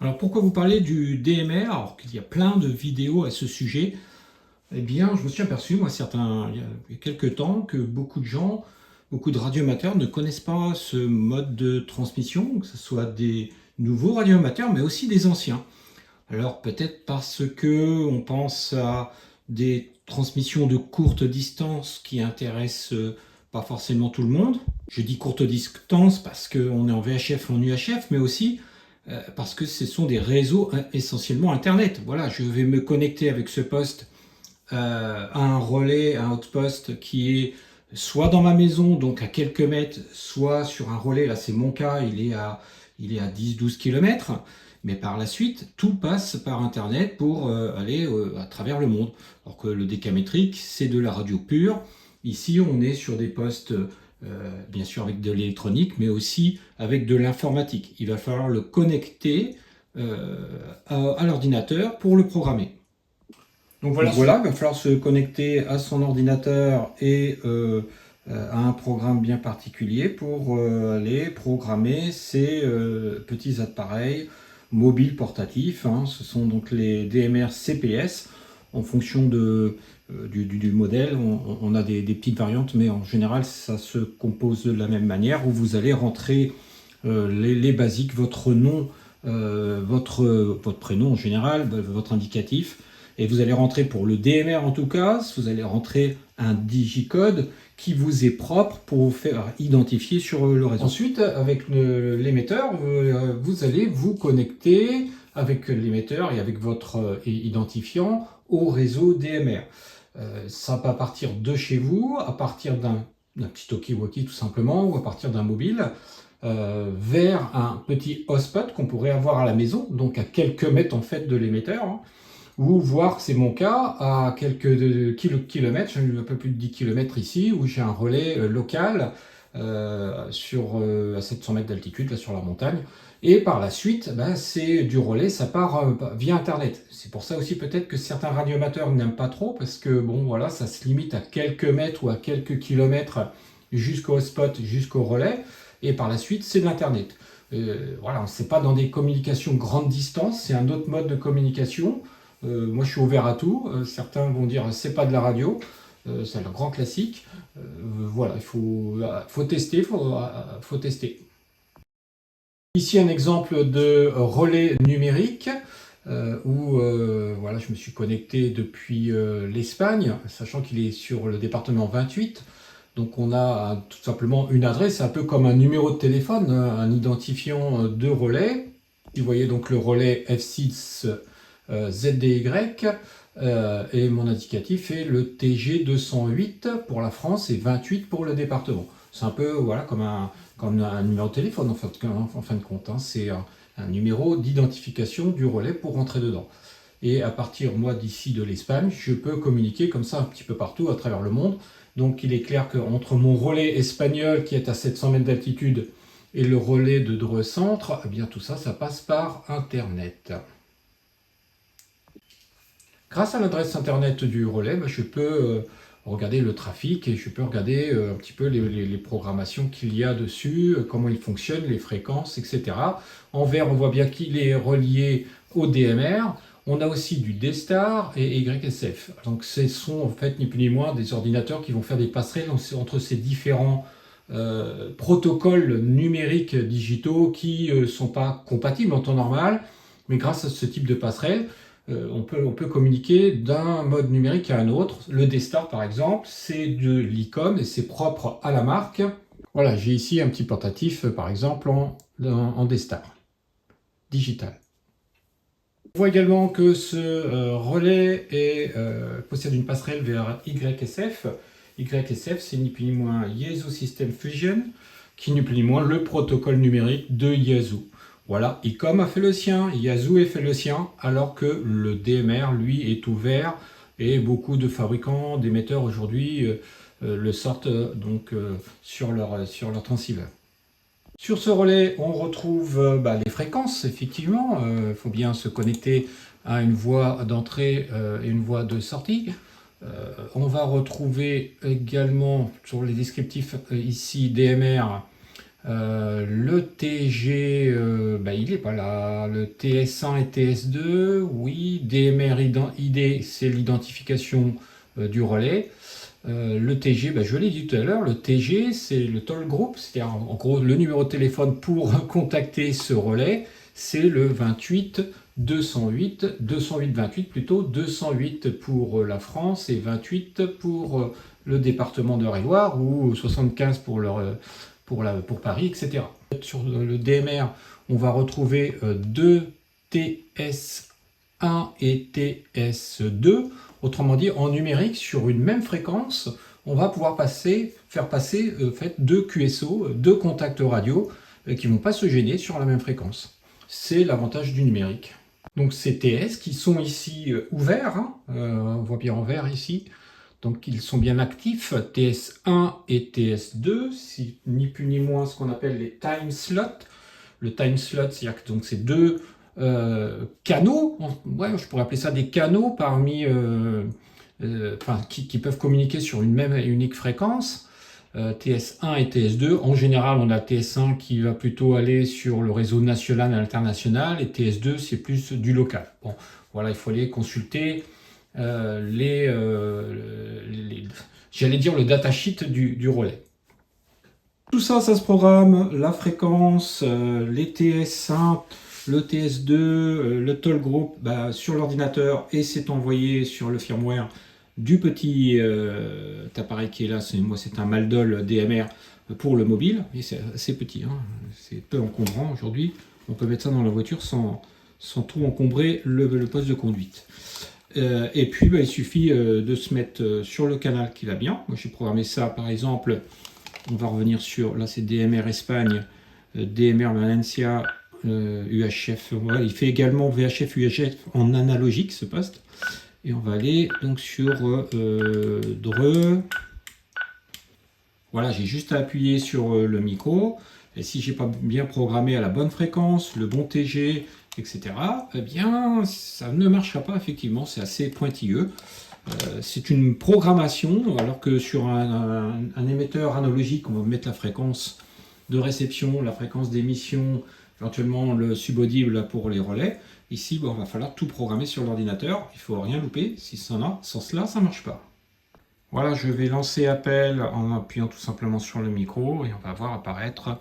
Alors pourquoi vous parlez du DMR alors qu'il y a plein de vidéos à ce sujet? Eh bien, je me suis aperçu, moi, il y a quelques temps, que beaucoup de gens, beaucoup de radioamateurs ne connaissent pas ce mode de transmission, que ce soit des nouveaux radioamateurs, mais aussi des anciens. Alors peut-être parce que on pense à des transmissions de courte distance qui intéressent pas forcément tout le monde. Je dis courte distance parce qu'on est en VHF, en UHF, mais aussi parce que ce sont des réseaux essentiellement Internet. Voilà, je vais me connecter avec ce poste à un relais, un outpost qui est soit dans ma maison, donc à quelques mètres, soit sur un relais, là c'est mon cas, il est à 10-12 km. Mais par la suite, tout passe par Internet pour aller à travers le monde. Alors que le décamétrique, c'est de la radio pure. Ici, on est sur des postes, bien sûr avec de l'électronique, mais aussi avec de l'informatique. Il va falloir le connecter à l'ordinateur pour le programmer. Donc voilà, il va falloir se connecter à son ordinateur et à un programme bien particulier pour aller programmer ces petits appareils mobiles portatifs, hein. Ce sont donc les DMR CPS. En fonction du modèle, on a des petites variantes, mais en général, ça se compose de la même manière où vous allez rentrer les basiques, votre nom, votre prénom en général, votre indicatif, et vous allez rentrer pour le DMR en tout cas, vous allez rentrer un digicode qui vous est propre pour vous faire identifier sur le réseau. Ensuite, avec l'émetteur, vous allez vous connecter avec l'émetteur et avec votre identifiant au réseau DMR. Ça peut partir de chez vous, à partir d'un petit talkie-walkie tout simplement, ou à partir d'un mobile, vers un petit hotspot qu'on pourrait avoir à la maison, donc à quelques mètres en fait de l'émetteur, hein, ou voir, c'est mon cas, à quelques kilomètres, j'ai un peu plus de 10 km ici, où j'ai un relais local à 700 mètres d'altitude, là sur la montagne. Et par la suite, ben, c'est du relais, ça part via Internet. C'est pour ça aussi peut-être que certains radioamateurs n'aiment pas trop, parce que bon, voilà, ça se limite à quelques mètres ou à quelques kilomètres jusqu'au spot, jusqu'au relais. Et par la suite, c'est de l'Internet. Voilà, c'est pas dans des communications grande distance, c'est un autre mode de communication. Moi, je suis ouvert à tout. Certains vont dire c'est pas de la radio. C'est le grand classique. Voilà, faut tester, faut tester. Ici, un exemple de relais numérique où voilà, je me suis connecté depuis l'Espagne, sachant qu'il est sur le département 28. Donc, on a tout simplement une adresse, un peu comme un numéro de téléphone, un identifiant de relais. Vous voyez donc le relais F6 ZDY et mon indicatif est le TG 208 pour la France et 28 pour le département. C'est un peu voilà, comme un numéro de téléphone en fin de compte, hein. C'est un numéro d'identification du relais pour rentrer dedans. Et à partir, moi, d'ici de l'Espagne, je peux communiquer comme ça un petit peu partout à travers le monde. Donc il est clair qu'entre mon relais espagnol qui est à 700 mètres d'altitude et le relais de Dreux Centre, eh bien tout ça, ça passe par Internet. Grâce à l'adresse internet du relais, je peux regarder le trafic et je peux regarder un petit peu les programmations qu'il y a dessus, comment il fonctionne, les fréquences, etc. En vert, on voit bien qu'il est relié au DMR. On a aussi du D-Star et YSF. Donc ce sont en fait ni plus ni moins des ordinateurs qui vont faire des passerelles entre ces différents protocoles numériques digitaux qui ne sont pas compatibles en temps normal, mais grâce à ce type de passerelle, on peut communiquer d'un mode numérique à un autre. Le D-Star, par exemple, c'est de l'icône et c'est propre à la marque. Voilà, j'ai ici un petit portatif, par exemple, en D-Star digital. On voit également que ce relais possède une passerelle vers YSF. YSF, c'est ni plus ni moins Yaesu System Fusion, qui n'est plus ni moins le protocole numérique de Yaesu. Voilà, ICOM a fait le sien, Yaesu a fait le sien, alors que le DMR, lui, est ouvert et beaucoup de fabricants, d'émetteurs aujourd'hui le sortent donc sur leur transceiver. Sur ce relais, on retrouve les fréquences, effectivement. Il faut bien se connecter à une voie d'entrée et une voie de sortie. On va retrouver également sur les descriptifs ici DMR Le TG, il n'est pas là. Le TS1 et TS2, oui. DMR ID, c'est l'identification du relais. Le TG, je l'ai dit tout à l'heure, le TG, c'est le toll group, c'est-à-dire en gros le numéro de téléphone pour contacter ce relais, c'est le 28 208, 208 28 plutôt, 208 pour la France et 28 pour le département d'Eure-et-Loir ou 75 pour Paris, etc. Sur le DMR, on va retrouver deux TS1 et TS2. Autrement dit, en numérique, sur une même fréquence, on va pouvoir faire passer deux QSO, deux contacts radio qui ne vont pas se gêner sur la même fréquence. C'est l'avantage du numérique. Donc ces TS qui sont ici ouverts, on voit bien en vert ici, donc ils sont bien actifs, TS1 et TS2, ni plus ni moins ce qu'on appelle les time slots. Le time slot, c'est-à-dire que c'est deux canaux, je pourrais appeler ça des canaux parmi, qui peuvent communiquer sur une même et unique fréquence. TS1 et TS2, en général on a TS1 qui va plutôt aller sur le réseau national et international, et TS2 c'est plus du local. Bon, voilà, il faut aller consulter j'allais dire le datasheet du relais. Tout ça, ça se programme, la fréquence, les TS1, le TS2, le toll group sur l'ordinateur, et c'est envoyé sur le firmware du petit appareil qui est là. C'est un Maldol DMR pour le mobile, et c'est assez petit, hein, c'est peu encombrant aujourd'hui. On peut mettre ça dans la voiture sans trop encombrer le poste de conduite. Et puis il suffit de se mettre sur le canal qui va bien. Moi j'ai programmé ça par exemple. On va revenir sur, là c'est DMR Espagne, DMR Valencia, UHF. Voilà, il fait également VHF, UHF en analogique ce poste. Et on va aller donc sur DRE. Voilà, j'ai juste à appuyer sur le micro. Et si j'ai pas bien programmé à la bonne fréquence, le bon TG, etc., eh bien ça ne marchera pas effectivement, c'est assez pointilleux. C'est une programmation, alors que sur un émetteur analogique, on va mettre la fréquence de réception, la fréquence d'émission, éventuellement le subaudible pour les relais. Ici, il va falloir tout programmer sur l'ordinateur, il ne faut rien louper, sans cela, ça ne marche pas. Voilà, je vais lancer appel en appuyant tout simplement sur le micro, et on va voir apparaître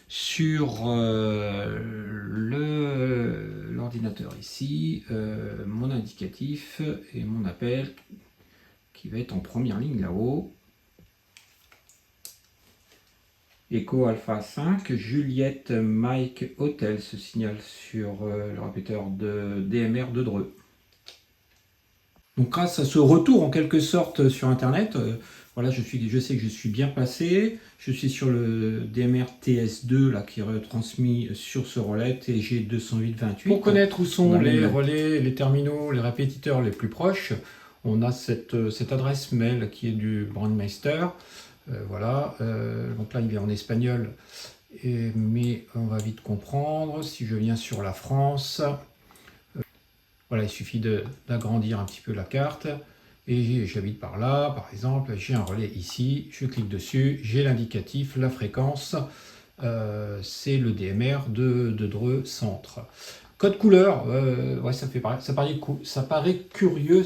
sur l'ordinateur ici, mon indicatif et mon appel qui va être en première ligne là-haut. Echo Alpha 5, Juliette Mike Hotel se signale sur le répéteur de DMR de Dreux. Donc grâce à ce retour en quelque sorte sur internet, voilà, je sais que je suis bien passé. Je suis sur le DMR TS2 là, qui est retransmis sur ce relais TG 208-28. Pour connaître où sont les relais, les terminaux, les répétiteurs les plus proches, on a cette adresse mail qui est du Brandmeister. Voilà, donc là il est en espagnol, mais on va vite comprendre. Si je viens sur la France, voilà, il suffit d'agrandir un petit peu la carte. Et j'habite par là, par exemple, j'ai un relais ici, je clique dessus, j'ai l'indicatif, la fréquence, c'est le DMR de Dreux Centre. Code couleur, ouais, ça paraît curieux,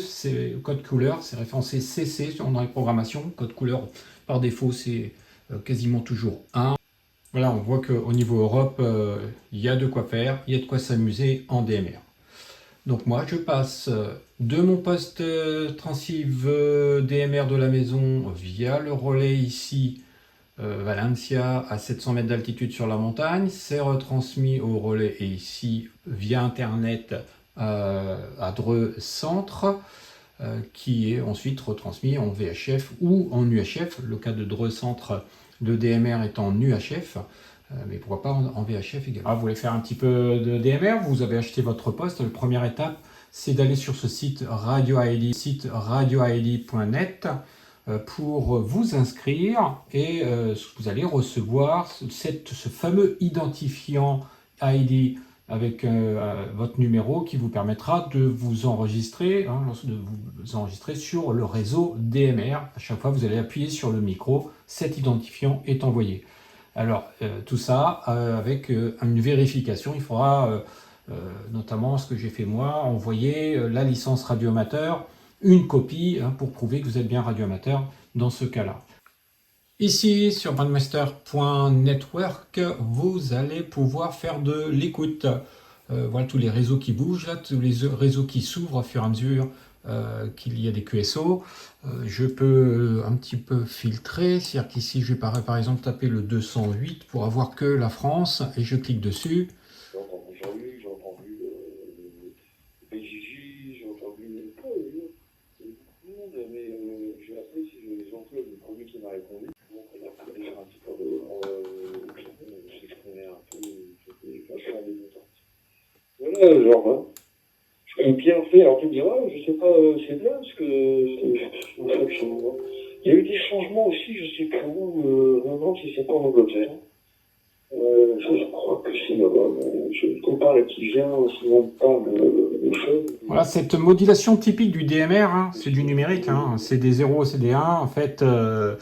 code couleur, c'est référencé CC dans les programmations. Code couleur, par défaut, c'est quasiment toujours 1. Voilà, on voit qu'au niveau Europe, il y a de quoi faire, il y a de quoi s'amuser en DMR. Donc moi, je passe de mon poste transceive DMR de la maison via le relais ici, Valencia, à 700 mètres d'altitude sur la montagne. C'est retransmis au relais et ici via Internet à Dreux Centre, qui est ensuite retransmis en VHF ou en UHF. Le cas de Dreux Centre, le DMR est en UHF. Mais pourquoi pas en VHF également. Vous voulez faire un petit peu de DMR, vous avez acheté votre poste. La première étape, c'est d'aller sur ce site radioid.net pour vous inscrire, et vous allez recevoir ce fameux identifiant ID avec votre numéro qui vous permettra de vous enregistrer, sur le réseau DMR. À chaque fois, vous allez appuyer sur le micro, cet identifiant est envoyé. Alors, tout ça avec une vérification. Il faudra, notamment ce que j'ai fait moi, envoyer la licence radioamateur, une copie pour prouver que vous êtes bien radioamateur dans ce cas-là. Ici, sur bandmaster.network, vous allez pouvoir faire de l'écoute. Voilà tous les réseaux qui bougent, là, tous les réseaux qui s'ouvrent au fur et à mesure qu'il y a des QSO. Je peux un petit peu filtrer, c'est-à-dire qu'ici je vais par exemple taper le 208 pour avoir que la France et je clique dessus. J'ai entendu Jean-Luc, j'ai entendu PJJ, j'ai entendu beaucoup de monde, mais j'ai appris si Jean-Claude, le premier qui m'a répondu. Donc on a pu déjà un petit peu s'exprimer un peu, c'était vachement débutant. Voilà, genre, hein. Et bien fait, alors tu me diras, je sais pas, c'est bien, parce que il y a eu des changements aussi, je sais plus où, maintenant, si c'est pas en Angleterre. Je crois que c'est là-bas, je compare les petits gens, souvent pas de choses. Voilà, cette modulation typique du DMR, hein, c'est du numérique, hein, c'est des 0, c'est des 1, en fait, il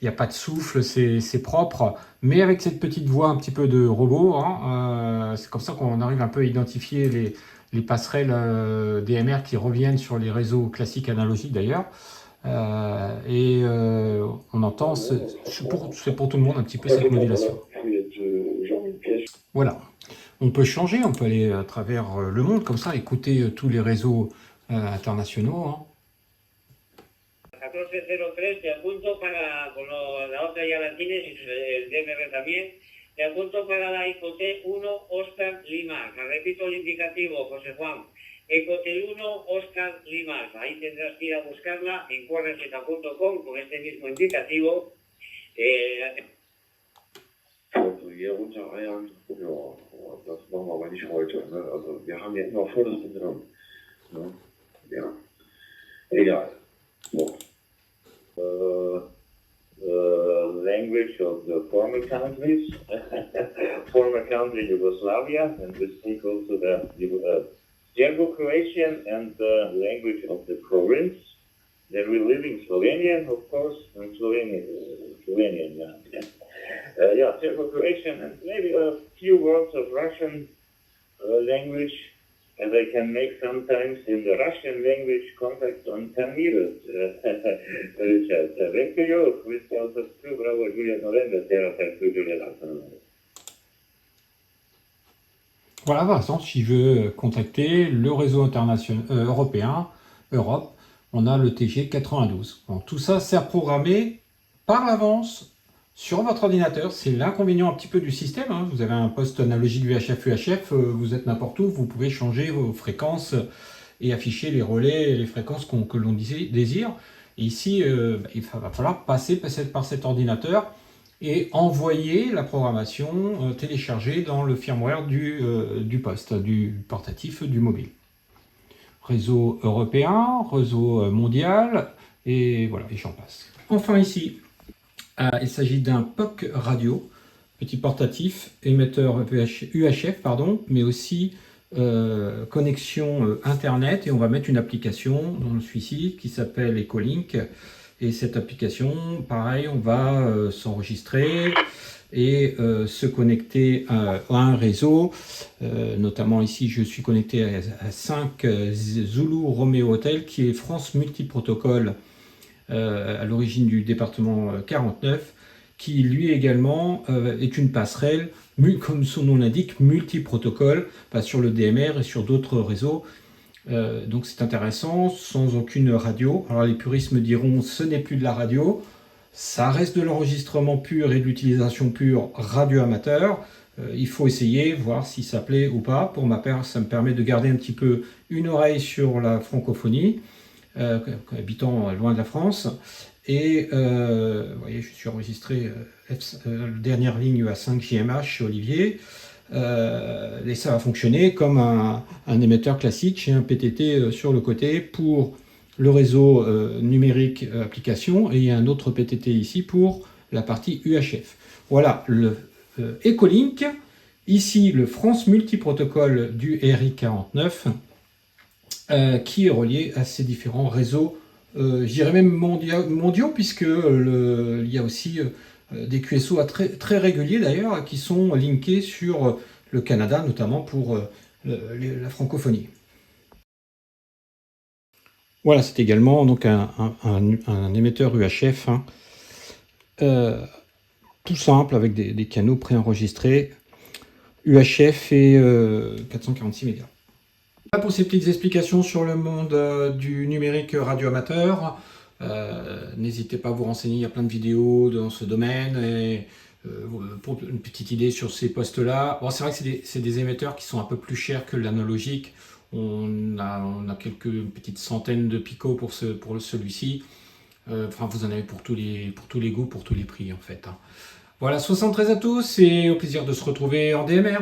n'y a pas de souffle, c'est propre, mais avec cette petite voix un petit peu de robot, hein, c'est comme ça qu'on arrive un peu à identifier les passerelles DMR qui reviennent sur les réseaux classiques analogiques d'ailleurs. On entend, c'est pour tout le monde un petit peu cette modulation. Voilà. On peut changer, on peut aller à travers le monde comme ça, écouter tous les réseaux internationaux. Hein. 1403, te apunto para, con la otra ya la tienes, y el DMR también, te apunto para la ICOT 1 Oscar Lima. Repito el indicativo, José Juan. ICOT 1 Oscar Lima. Ahí tendrás que ir a buscarla en cuadreseta.com con este mismo indicativo. Das machen wir aber nicht heute. Ne? Also wir haben ja immer volles Programm. Ne? Ja. Egal. So. Language of the former countries, former country Yugoslavia, and we speak also the Serbo-Croatian and the language of the province. Then we live in Slovenian, of course, and Slovenian, yeah. Yeah, Serbo-Croatian and maybe a few words of Russian language, as I can make sometimes in the Russian language contact on 10 meters. Richard, back to you. With also two, bravo, Juliet November, Terra, Juliet Alpha. Voilà, par exemple, si je veux contacter le réseau international européen, Europe, on a le TG 92. Bon, tout ça, c'est à programmer par l'avance sur votre ordinateur. C'est l'inconvénient un petit peu du système. Hein. Vous avez un poste analogique VHF, UHF, vous êtes n'importe où, vous pouvez changer vos fréquences et afficher les relais et les fréquences que l'on désire. Et ici, il va falloir passer par cet ordinateur et envoyer la programmation téléchargée dans le firmware du poste, du portatif, du mobile. Réseau européen, réseau mondial, et voilà, et j'en passe. Enfin ici, il s'agit d'un POC radio, petit portatif, émetteur UHF, mais aussi connexion Internet, et on va mettre une application dans celui-ci qui s'appelle Ecolink. Et cette application, pareil, on va s'enregistrer et se connecter à un réseau. Notamment ici, je suis connecté à 5 Zulu Romeo Hotel, qui est France Multiprotocole, à l'origine du département 49, qui lui également est une passerelle, comme son nom l'indique, multiprotocole, sur le DMR et sur d'autres réseaux. Donc c'est intéressant, sans aucune radio. Alors les puristes me diront, ce n'est plus de la radio, ça reste de l'enregistrement pur et de l'utilisation pure radio amateur. Il faut essayer, voir si ça plaît ou pas. Pour ma part, ça me permet de garder un petit peu une oreille sur la francophonie, habitant loin de la France. Et vous voyez, je suis enregistré dernière ligne à 5 JMH, Olivier. Et ça va fonctionner comme un émetteur classique chez un PTT sur le côté pour le réseau numérique application, et il y a un autre PTT ici pour la partie UHF. Voilà le Ecolink, ici le France Multiprotocole du RI49 qui est relié à ces différents réseaux, je dirais même mondiaux, puisque il y a aussi des QSO très, très réguliers d'ailleurs, qui sont linkés sur le Canada, notamment pour la francophonie. Voilà, c'est également donc un émetteur UHF, hein, tout simple, avec des canaux préenregistrés, UHF et 446 mégas. Voilà pour ces petites explications sur le monde du numérique radioamateur. N'hésitez pas à vous renseigner, il y a plein de vidéos dans ce domaine, et pour une petite idée sur ces postes-là. Bon, c'est vrai que c'est des émetteurs qui sont un peu plus chers que l'analogique. On a quelques petites centaines de picots pour celui-ci. Enfin, vous en avez pour tous les goûts, pour tous les prix en fait, hein. Voilà, 73 à tous et au plaisir de se retrouver en DMR.